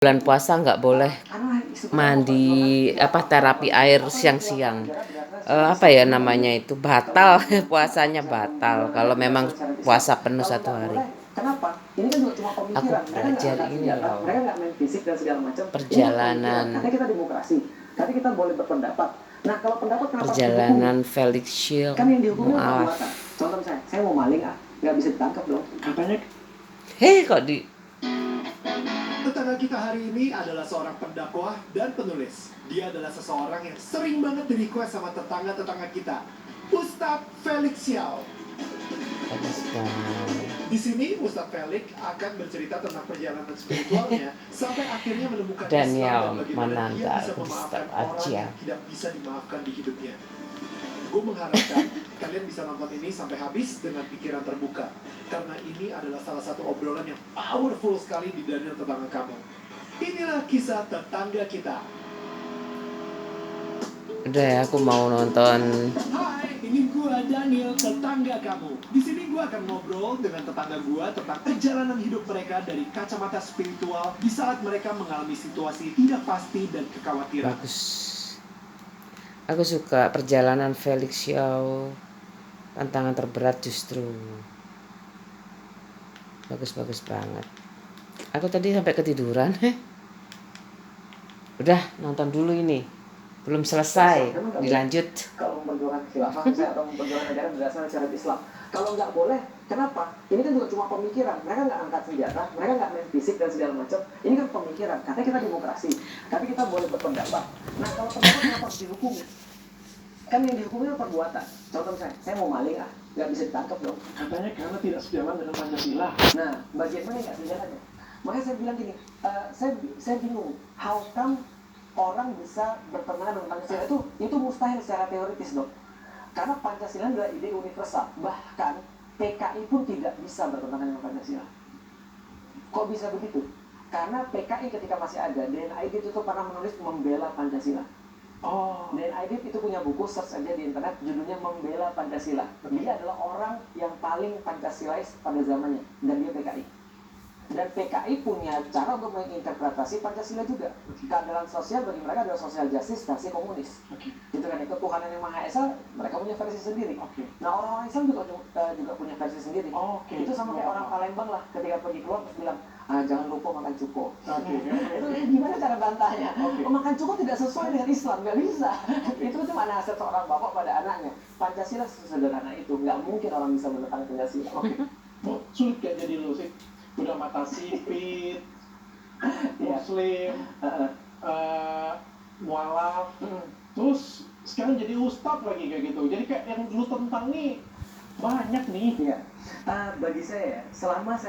Bulan puasa nggak boleh mandi terapi air siang-siang. Apa ya namanya itu, batal puasanya batal kalau memang puasa penuh 1 hari. Kenapa? Ini kan juga cuma Aku pemikiran. Mereka nggak belajar angkat ini senjata, loh, mereka nggak main fisik dan segala macam. Ini kan pemikiran. perjalanan Karena kita demokrasi, karena kita boleh berpendapat. Nah kalau pendapat kenapa harus dihukumi? perjalanan Felix Shield Kan yang dihukumi mualaf. perbuatan. Contoh misalnya, saya mau maling nggak bisa ditangkap dong. Katanya. Kok di Tetangga kita hari ini adalah seorang pendakwah dan penulis. Dia adalah seseorang yang sering banget di-request sama tetangga-tetangga kita. Ustadz Felix Xiao. Di sini Ustadz Felix akan bercerita tentang perjalanan spiritualnya sampai akhirnya menemukan Daniel Islam dan bagaimana dia Mananta, bisa memaafkan Ustadz orang Aja. yang tidak bisa dimaafkan di hidupnya. Gue mengharapkan kalian bisa nonton ini sampai habis dengan pikiran terbuka. Karena ini adalah salah satu obrolan yang powerful sekali di Daniel Tetangga Kamu. Inilah kisah tetangga kita. Udah ya, aku mau nonton. Hai, ini gua Daniel, tetangga kamu. Di sini gua akan ngobrol dengan tetangga gua tentang perjalanan hidup mereka dari kacamata spiritual di saat mereka mengalami situasi tidak pasti dan kekhawatiran. Bagus. Aku suka perjalanan Felix Xiao. Tantangan terberat justru. Bagus banget. Aku tadi sampai ketiduran. Udah, nonton dulu ini. Belum selesai, dilanjut. Kalau memperjuangkan khilafah atau memperjuangkan negara berdasarkan syariat Islam. Kalau nggak boleh, kenapa? Ini kan juga cuma pemikiran. Mereka nggak angkat senjata, mereka nggak main fisik dan segala macam. Ini kan pemikiran. Katanya kita demokrasi, tapi kita boleh berpendapat. Nah kalau pendapat kenapa harus dihukumi? Kan yang dihukumi itu perbuatan. Contoh misalnya, saya mau maling nggak bisa ditangkap dong. Katanya karena tidak sejalan dengan Pancasila. Nah, bagaimana nggak sejalannya? Makanya saya bilang gini, saya bingung. How come orang bisa bertentangan dengan Pancasila itu mustahil secara teoritis dong. Karena Pancasila adalah ide universal. Bahkan PKI pun tidak bisa bertentangan dengan Pancasila. Kok bisa begitu? Karena PKI ketika masih ada, DNID itu pernah menulis membela Pancasila. DNID itu punya buku, search aja di internet, judulnya Membela Pancasila. Dia adalah orang yang paling Pancasilais pada zamannya, dan dia PKI. Dan PKI punya cara untuk menginterpretasi Pancasila juga. Keadilan sosial bagi mereka adalah social justice versi komunis. Gitu kan, ketuhanan yang Maha Esa, mereka punya versi sendiri. Nah orang-orang Islam juga punya versi sendiri. Itu sama kayak orang Palembang lah, ketika pergi keluar terus bilang, jangan lupa makan cuko. Itu gimana cara bantahnya? Makan cuko tidak sesuai dengan Islam, nggak bisa. Itu cuma nasihat seorang bapak pada anaknya. Pancasila sesederhana itu, nggak mungkin orang bisa menentang Pancasila. Sulit gak jadi lu sih? Udah mata sipit, muslim, mualaf, terus sekarang jadi ustadz lagi kayak gitu. Jadi kayak yang lu tentang nih banyak nih. Iya. Bagi saya, selama saya